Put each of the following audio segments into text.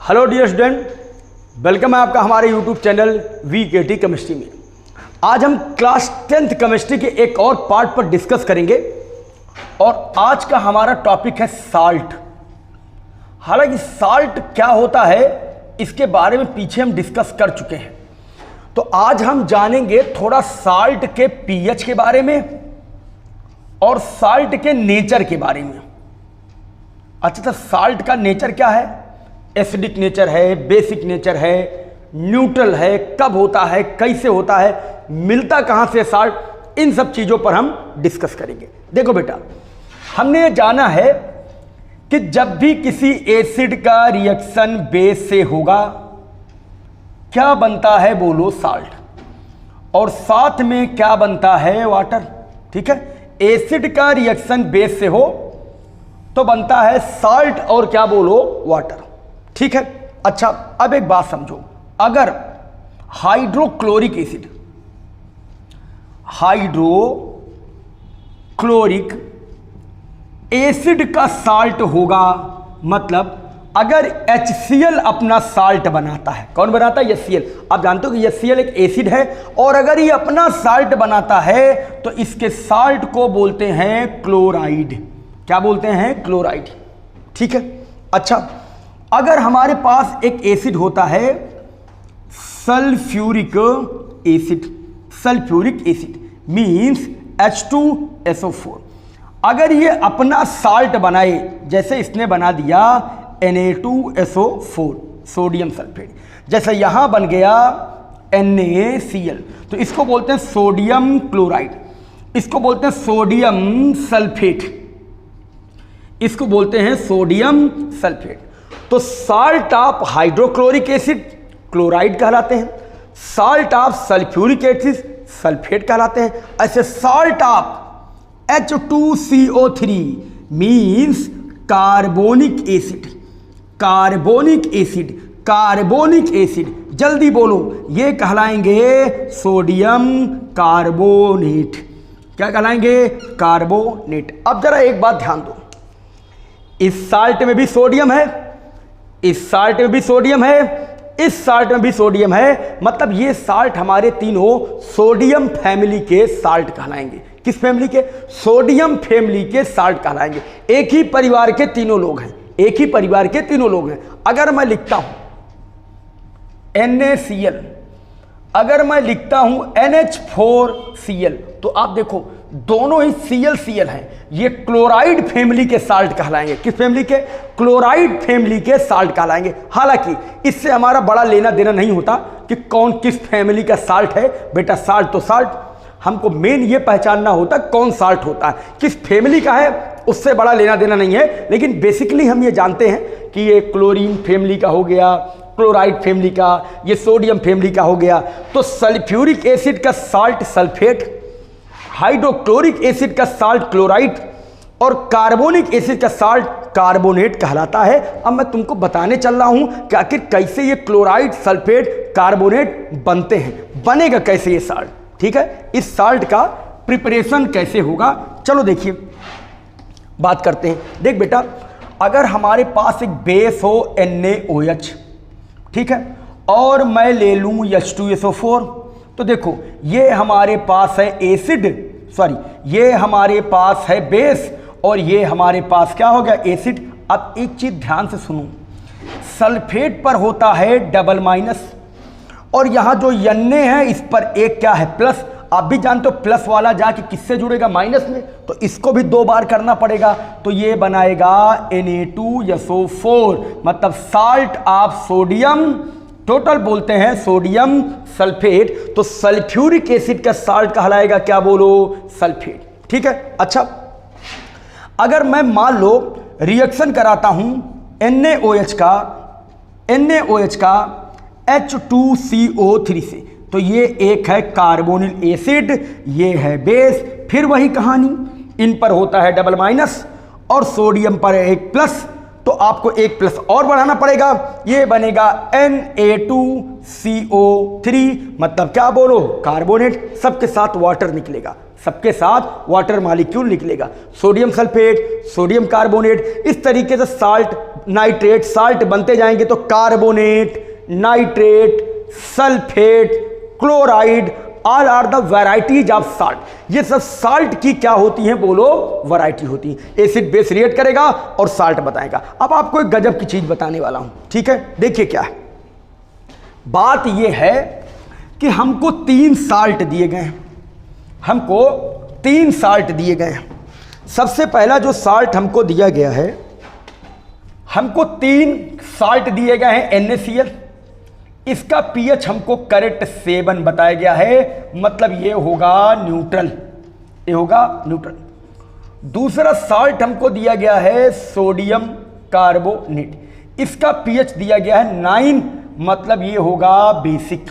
Hello dear student, welcome है आपका हमारे यूट्यूब चैनल वीकेटी केमिस्ट्री में। आज हम क्लास 10th केमिस्ट्री के एक और पार्ट पर डिस्कस करेंगे और आज का हमारा टॉपिक है साल्ट। हालांकि साल्ट क्या होता है इसके बारे में पीछे हम डिस्कस कर चुके हैं, तो आज हम जानेंगे थोड़ा साल्ट के पीएच के बारे में और साल्ट के नेचर के बारे में। अच्छा, तो साल्ट का नेचर क्या है? एसिडिक नेचर है, बेसिक नेचर है, न्यूट्रल है, कब होता है, कैसे होता है, मिलता कहाँ से साल्ट, इन सब चीज़ों पर हम डिस्कस करेंगे। देखो बेटा, हमने ये जाना है कि जब भी किसी एसिड का रिएक्शन बेस से होगा क्या बनता है, बोलो साल्ट, और साथ में क्या बनता है, वाटर। ठीक है, एसिड का रिएक्शन बेस से हो तो बनता है साल्ट और क्या बोलो, वाटर। ठीक है। अच्छा, अब एक बात समझो, अगर हाइड्रोक्लोरिक एसिड का साल्ट होगा, मतलब अगर HCl अपना साल्ट बनाता है, कौन बनाता है? HCl। आप जानते हो कि HCl एक एसिड है और अगर ये अपना साल्ट बनाता है तो इसके साल्ट को बोलते हैं क्लोराइड। क्या बोलते हैं? क्लोराइड। ठीक है। अच्छा, अगर हमारे पास एक एसिड होता है सल्फ्यूरिक एसिड मींस H2SO4, अगर ये अपना साल्ट बनाए, जैसे इसने बना दिया Na2SO4 सोडियम सल्फेट, जैसे यहां बन गया NaCl, तो इसको बोलते हैं सोडियम क्लोराइड, इसको बोलते हैं सोडियम सल्फेट, इसको बोलते हैं सोडियम सल्फेट। तो salt of hydrochloric acid chloride कहलाते हैं, salt of sulphuric acid sulphate कहलाते हैं। ऐसे salt of H2CO3 means carbonic acid, जल्दी बोलो, ये कहलाएंगे सोडियम कार्बोनेट। क्या कहलाएंगे? कार्बोनेट। अब जरा एक बात ध्यान दो, इस साल्ट में भी सोडियम है, इस साल्ट में भी सोडियम है, इस साल्ट में भी सोडियम है, मतलब ये साल्ट हमारे तीनों सोडियम फैमिली के साल्ट कहलाएंगे। किस फैमिली के? सोडियम फैमिली के साल्ट कहलाएंगे। एक ही परिवार के तीनों लोग हैं, एक ही परिवार के तीनों लोग हैं। अगर मैं लिखता हूं NaCl, अगर मैं लिखता हूं NH4Cl, तो आप देखो दोनों ही Cl हैं, ये क्लोराइड फैमिली के साल्ट कहलाएंगे। किस फैमिली के? क्लोराइड फैमिली के साल्ट कहलाएंगे। हालांकि इससे हमारा बड़ा लेना देना नहीं होता कि कौन किस फैमिली का साल्ट है। बेटा, साल्ट तो साल्ट, हमको मेन ये पहचानना होता कौन साल्ट होता है, किस फैमिली का है, उससे बड़ा लेना देना नहीं है। लेकिन बेसिकली हम ये जानते हैं कि ये क्लोरीन फैमिली का हो गया, क्लोराइड फैमिली का, ये सोडियम फैमिली का हो गया। तो सल्फ्यूरिक एसिड का साल्ट सल्फेट, हाइड्रोक्लोरिक एसिड का साल्ट क्लोराइड और कार्बोनिक एसिड का साल्ट कार्बोनेट कहलाता है। अब मैं तुमको बताने चल रहा हूं कि आखिर कैसे ये क्लोराइड, सल्फेट, कार्बोनेट बनते हैं, बनेगा कैसे ये साल्ट। ठीक है, इस साल्ट का प्रिपरेशन कैसे होगा, चलो देखिए बात करते हैं। देख बेटा, अगर हमारे पास एक बेस हो NaOH, ठीक है, और मैं ले लूं H2SO4, तो देखो ये हमारे पास है एसिड, ये हमारे पास है बेस और ये हमारे पास क्या हो गया? एसिड। अब एक चीज ध्यान से सुनो, सल्फेट पर होता है डबल माइनस और यहां जो Na है इस पर एक क्या है? प्लस। आप भी जानते हो प्लस वाला जाके किससे जुड़ेगा? माइनस में, तो इसको भी 2 बार करना पड़ेगा, तो ये बनाएगा Na2SO4, मतलब साल्ट ऑफ सोडियम, टोटल बोलते हैं सोडियम सल्फेट। तो सल्फ्यूरिक एसिड का साल्ट कहलाएगा क्या बोलो? सल्फेट। ठीक है। अच्छा, अगर मैं मान लो रिएक्शन कराता हूं NaOH का H2CO3 से, तो ये एक है कार्बोनिल एसिड, ये है बेस, फिर वही कहानी, इन पर होता है डबल माइनस और सोडियम पर एक प्लस, तो आपको एक प्लस और बढ़ाना पड़ेगा, ये बनेगा Na2CO3, मतलब क्या बोलो? कार्बोनेट। सबके साथ वाटर निकलेगा, सबके साथ वाटर मॉलिक्यूल निकलेगा, सोडियम सल्फेट, सोडियम कार्बोनेट, इस तरीके से साल्ट नाइट्रेट साल्ट बनते जाएंगे तो carbonate, nitrate, sulphate, chloride, all are the varieties of salt. ये सब साल्ट की क्या होती हैं बोलो, वैरायटी होती है। एसिड बेस रिएक्ट करेगा और साल्ट बताएगा। अब आपको एक गजब की चीज बताने वाला हूं, ठीक है। देखिए क्या है बात, ये है कि हमको 3 साल्ट दिए गए हैं, हमको 3 साल्ट दिए गए हैं। सबसे पहला जो साल्ट हमको दिया गया है, हमको 3 साल्ट दिए गए हैं NaCl। इसका pH हमको करेक्ट 7 बताया गया है, मतलब ये होगा न्यूट्रल, ये होगा न्यूट्रल। दूसरा साल्ट हमको दिया गया है सोडियम कार्बोनेट, इसका pH दिया गया है 9, मतलब ये होगा बेसिक।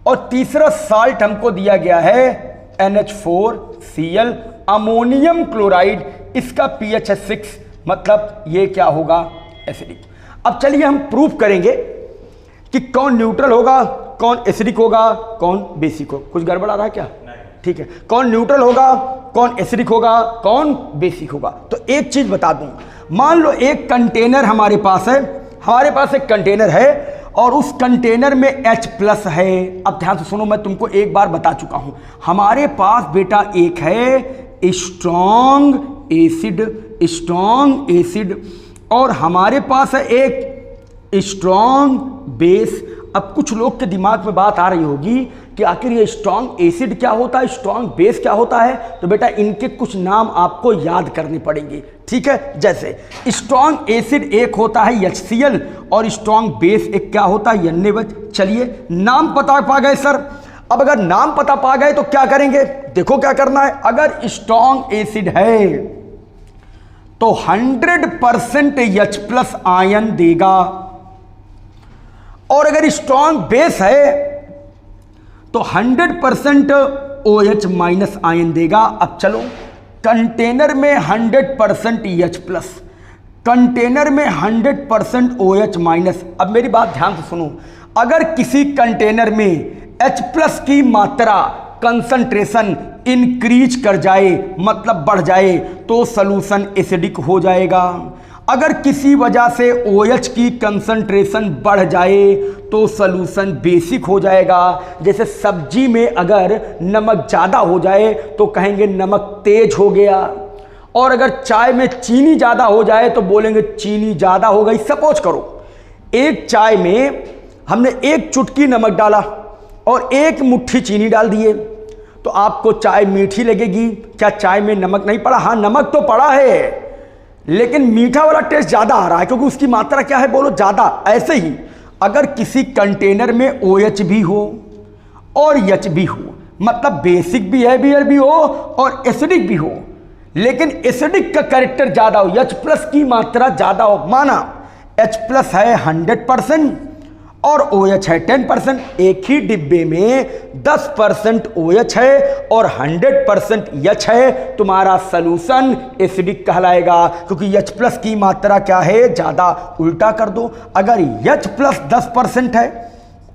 और तीसरा साल्ट हमको दिया गया है NH4Cl अमोनियम क्लोराइड, इसका pH है 6, मतलब ये क्या होगा, एसिडिक। अब चलिए हम प्रूफ करेंगे कि कौन न्यूट्रल होगा, कौन एसिडिक होगा, कौन बेसिक होगा। कुछ गड़बड़ आ रहा है क्या? ठीक है, कौन न्यूट्रल होगा, कौन एसिडिक होगा, कौन बेसिक होगा। तो एक चीज बता दूं, मान लो एक कंटेनर हमारे पास है, हमारे पास एक कंटेनर है और उस कंटेनर में H+ है। अब ध्यान से सुनो, मैं तुमको एक बार बता चुका हूं, हमारे पास बेटा एक है स्ट्रॉन्ग एसिड और हमारे पास है एक स्ट्रॉन्ग बेस। अब कुछ लोग के दिमाग में बात आ रही होगी कि आखिर ये स्ट्रॉन्ग एसिड क्या होता है, स्ट्रॉन्ग बेस क्या होता है। तो बेटा इनके कुछ नाम आपको याद करने पड़ेंगे, ठीक है। जैसे स्ट्रॉन्ग एसिड एक होता है HCl और स्ट्रॉन्ग बेस एक क्या होता है NaOH। चलिए नाम पता पा गए सर। अब अगर नाम पता पा गए तो क्या करेंगे, देखो क्या करना है। अगर स्ट्रॉन्ग एसिड है तो 100% H+ आयन देगा, और अगर स्ट्रॉन्ग बेस है तो 100% OH- आयन देगा। अब चलो कंटेनर में 100% H+, कंटेनर में 100% OH-। अब मेरी बात ध्यान से सुनो, अगर किसी कंटेनर में H+ की मात्रा कंसंट्रेशन इंक्रीज कर जाए, मतलब बढ़ जाए, तो सॉल्यूशन एसिडिक हो जाएगा। अगर किसी वजह से OH की कंसंट्रेशन बढ़ जाए तो सॉल्यूशन बेसिक हो जाएगा। जैसे सब्जी में अगर नमक ज़्यादा हो जाए तो कहेंगे नमक तेज हो गया, और अगर चाय में चीनी ज़्यादा हो जाए तो बोलेंगे चीनी ज़्यादा हो गई। सपोज करो एक चाय में हमने 1 चुटकी नमक डाला और 1 मुट्ठी चीनी डाल दिए, तो आपको चाय मीठी लगेगी। क्या चाय में नमक नहीं पड़ा? हाँ, नमक तो पड़ा है, लेकिन मीठा वाला टेस्ट ज़्यादा आ रहा है क्योंकि उसकी मात्रा क्या है बोलो, ज़्यादा। ऐसे ही अगर किसी कंटेनर में OH भी हो और H भी हो, मतलब बेसिक बिहेवियर भी हो और एसिडिक भी हो, लेकिन एसिडिक का कैरेक्टर ज़्यादा हो, H+ की मात्रा ज़्यादा हो, माना H+ है 100% और OH है 10%, एक ही डिब्बे में 10% OH है और 100% H है, तुम्हारा सॉल्यूशन एसिडिक कहलाएगा, क्योंकि H+ की मात्रा क्या है, ज़्यादा। उल्टा कर दो, अगर H+ 10% है,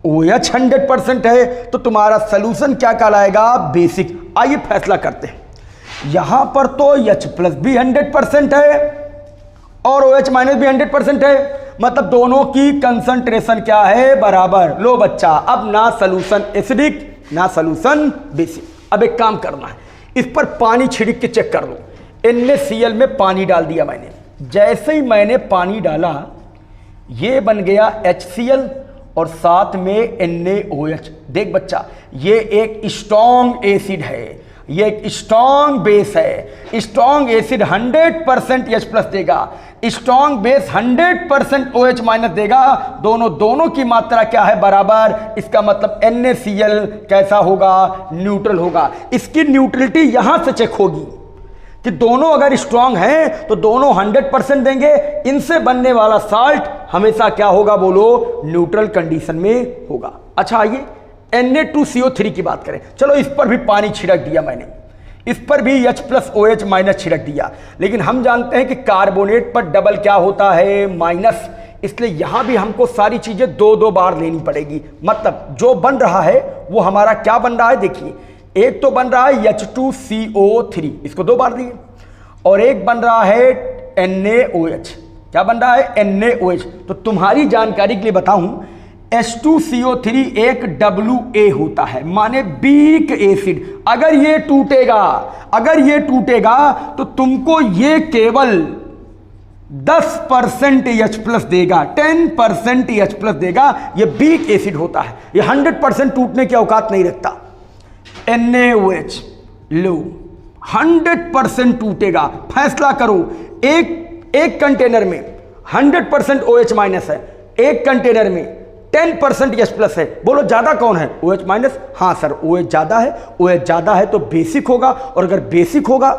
OH 100% है, तो तुम्हारा सॉल्यूशन क्या कहलाएगा, बेसिक। आइए फैसला करते हैं। यहां पर तो H+ भी 100% है और OH- भी 100% है, मतलब दोनों की कंसंट्रेशन क्या है, बराबर। लो बच्चा, अब ना सॉल्यूशन एसिडिक ना सॉल्यूशन बेसिक। अब एक काम करना है, इस पर पानी छिड़क के चेक कर लो। NaCl में पानी डाल दिया मैंने, जैसे ही मैंने पानी डाला ये बन गया HCl और साथ में NaOH। देख बच्चा, ये एक स्ट्रॉन्ग एसिड है, ये एक स्ट्रॉन्ग बेस है। स्ट्रॉन्ग एसिड 100% H+ देगा, स्ट्रॉन्ग बेस 100% OH- देगा। दोनों की मात्रा क्या है, बराबर। इसका मतलब NaCl कैसा होगा, न्यूट्रल होगा। इसकी न्यूट्रलिटी यहां से चेक होगी कि दोनों अगर स्ट्रॉन्ग हैं तो दोनों 100% देंगे। इनसे बनने वाला साल्ट हमेशा क्या होगा बोलो, न्यूट्रल कंडीशन में होगा। अच्छा आइए Na2CO3 की बात करें। चलो इस पर भी पानी छिड़क दिया मैंने, इस पर भी H+ OH- छिड़क दिया, लेकिन हम जानते हैं कि कार्बोनेट पर डबल क्या होता है, माइनस। इसलिए यहां भी हमको सारी चीजें 2-2 बार लेनी पड़ेगी। मतलब जो बन रहा है वो हमारा क्या बन रहा है, देखिए एक तो बन रहा है H2CO3, इसको 2 बार दिए, और एक बन रहा है NaOH, क्या बन रहा है, NaOH। तो तुम्हारी जानकारी के लिए बताऊं, H2CO3 एक WA होता है, माने वीक एसिड। अगर ये टूटेगा तो तुमको ये केवल 10% H+ देगा, 10% H+ देगा। ये वीक एसिड होता है, ये 100% टूटने की औकात नहीं रखता। NaOH लो 100% टूटेगा। फैसला करो, एक कंटेनर में 100% OH- है, एक कंटेनर में 10% H+ है। बोलो ज्यादा कौन है, OH-? हाँ सर, OH ज्यादा है। OH ज्यादा है तो बेसिक होगा, और अगर बेसिक होगा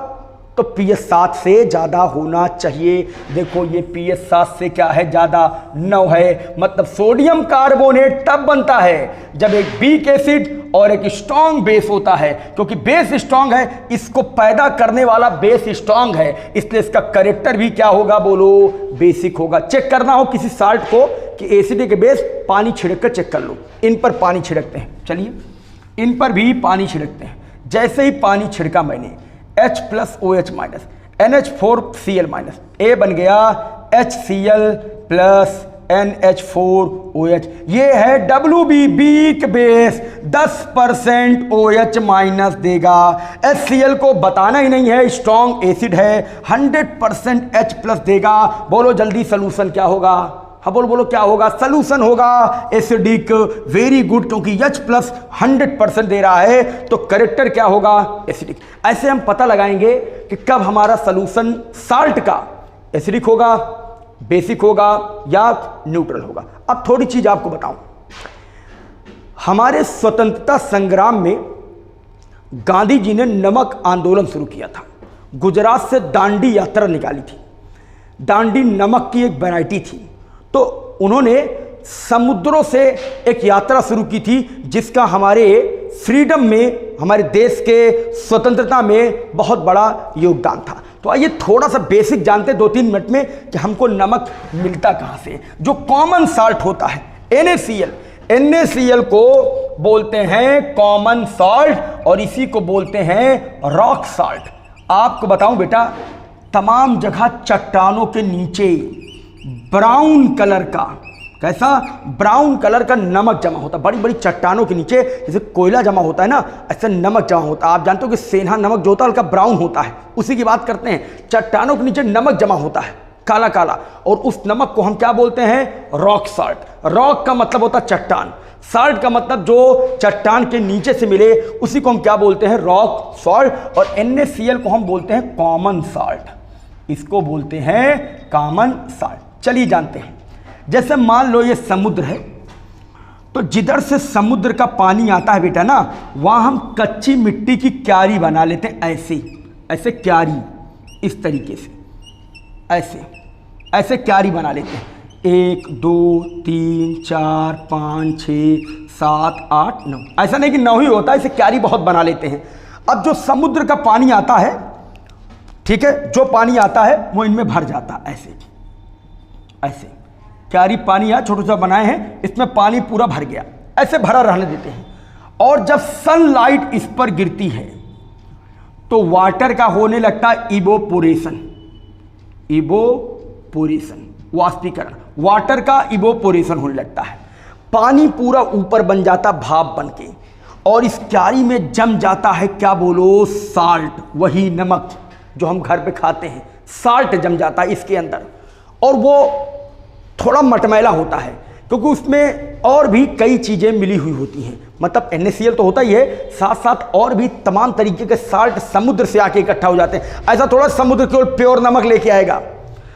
तो pH 7 से ज्यादा होना चाहिए। देखो ये pH 7 से क्या है, ज्यादा 9 है। मतलब सोडियम कार्बोनेट तब बनता है जब एक वीक एसिड और एक स्ट्रॉन्ग बेस होता है, क्योंकि बेस स्ट्रॉन्ग है, इसको पैदा करने वाला बेस स्ट्रॉन्ग है, इसलिए इसका कैरेक्टर भी क्या होगा, बोलो बेसिक होगा। चेक करना हो किसी साल्ट को कि एसिडिक बेस, पानी छिड़क कर चेक कर लो। इन पर पानी छिड़कते हैं, चलिए इन पर भी पानी छिड़कते हैं। जैसे ही पानी छिड़का मैंने, H+OH- NH4Cl-, A बन गया HCl + NH4OH। ये है WB वीक बेस, 10% OH- देगा। HCl को बताना ही नहीं है, स्ट्रॉन्ग एसिड है, 100% H+ देगा। बोलो जल्दी सोल्यूशन क्या होगा, हाँ बोलो क्या होगा, सोल्यूशन होगा एसिडिक। वेरी गुड, क्योंकि H+ 100% दे रहा है तो कैरेक्टर क्या होगा, एसिडिक। ऐसे हम पता लगाएंगे कि कब हमारा सोल्यूशन साल्ट का एसिडिक होगा, बेसिक होगा या न्यूट्रल होगा। अब थोड़ी चीज आपको बताऊं, हमारे स्वतंत्रता संग्राम में गांधी जी ने नमक आंदोलन शुरू किया था। गुजरात से दांडी यात्रा निकाली थी। दांडी नमक की एक वैरायटी थी, तो उन्होंने समुद्रों से एक यात्रा शुरू की थी, जिसका हमारे फ्रीडम में, हमारे देश के स्वतंत्रता में बहुत बड़ा योगदान था। तो आइए थोड़ा सा बेसिक जानते 2-3 मिनट में कि हमको नमक मिलता कहाँ से। जो कॉमन साल्ट होता है NaCl को बोलते हैं कॉमन साल्ट, और इसी को बोलते हैं रॉक साल्ट। आपको बताऊं बेटा, तमाम जगह चट्टानों के नीचे ब्राउन कलर का, कैसा, ब्राउन कलर का नमक जमा होता है। बड़ी बड़ी चट्टानों के नीचे जैसे कोयला जमा होता है ना, ऐसे नमक जमा होता है। आप जानते हो कि सेंधा नमक जो होता है हल्का ब्राउन होता है, उसी की बात करते हैं। चट्टानों के नीचे नमक जमा होता है काला काला, और उस नमक को हम क्या बोलते हैं, रॉक साल्ट। रॉक का मतलब होता है चट्टान, साल्ट का मतलब जो चट्टान के नीचे से मिले, उसी को हम क्या बोलते हैं, रॉक साल्ट। और NaCl को हम बोलते हैं कॉमन साल्ट, इसको बोलते हैं कॉमन साल्ट। चलिए जानते हैं, जैसे मान लो ये समुद्र है, तो जिधर से समुद्र का पानी आता है बेटा ना, वहां हम कच्ची मिट्टी की क्यारी बना लेते हैं। ऐसे क्यारी, इस तरीके से ऐसे क्यारी बना लेते हैं। 1 2 3 4 5 6 7 8 9, ऐसा नहीं कि 9 ही होता है, इसे क्यारी बहुत बना लेते हैं। अब जो समुद्र का पानी आता है, ठीक है, जो पानी आता है वो इनमें भर जाता है। ऐसे क्यारी पानी यहाँ छोटा छोटा बनाए हैं, इसमें पानी पूरा भर गया, ऐसे भरा रहने देते हैं। और जब सनलाइट इस पर गिरती है तो वाटर का होने लगता है इवोपोरेशन, वाष्पीकरण। वाटर का इवोपोरेशन होने लगता है, पानी पूरा ऊपर बन जाता भाप बन के, और इस क्यारी में जम जाता है, क्या बोलो, साल्ट। वही नमक जो हम घर पे खाते हैं, साल्ट जम जाता है इसके अंदर, और वो थोड़ा मटमैला होता है, क्योंकि उसमें और भी कई चीज़ें मिली हुई होती हैं। मतलब NaCl तो होता ही है, साथ साथ और भी तमाम तरीके के साल्ट समुद्र से आके इकट्ठा हो जाते हैं। ऐसा थोड़ा समुद्र केवल प्योर नमक लेके आएगा।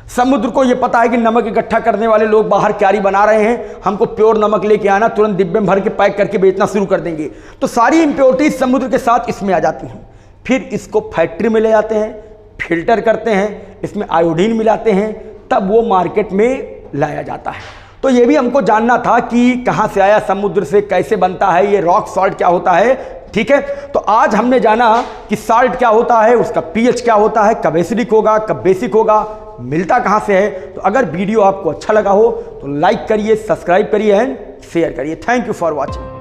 समुद्र को ये पता है कि नमक इकट्ठा करने वाले लोग बाहर क्यारी बना रहे हैं, हमको प्योर नमक लेके आना, तुरंत डिब्बे में भर के पैक करके बेचना शुरू कर देंगे। तो सारी इम्प्योरिटीज समुद्र के साथ इसमें आ जाती हैं। फिर इसको फैक्ट्री में ले जाते हैं, फिल्टर करते हैं, इसमें आयोडीन मिलाते हैं, तब वो मार्केट में लाया जाता है। तो ये भी हमको जानना था कि कहाँ से आया, समुद्र से कैसे बनता है, ये रॉक सॉल्ट क्या होता है। ठीक है, तो आज हमने जाना कि साल्ट क्या होता है, उसका pH क्या होता है, कब एसिडिक होगा, कब बेसिक होगा, मिलता कहाँ से है। तो अगर वीडियो आपको अच्छा लगा हो तो लाइक करिए, सब्सक्राइब करिए एंड शेयर करिए। Thank you for watching.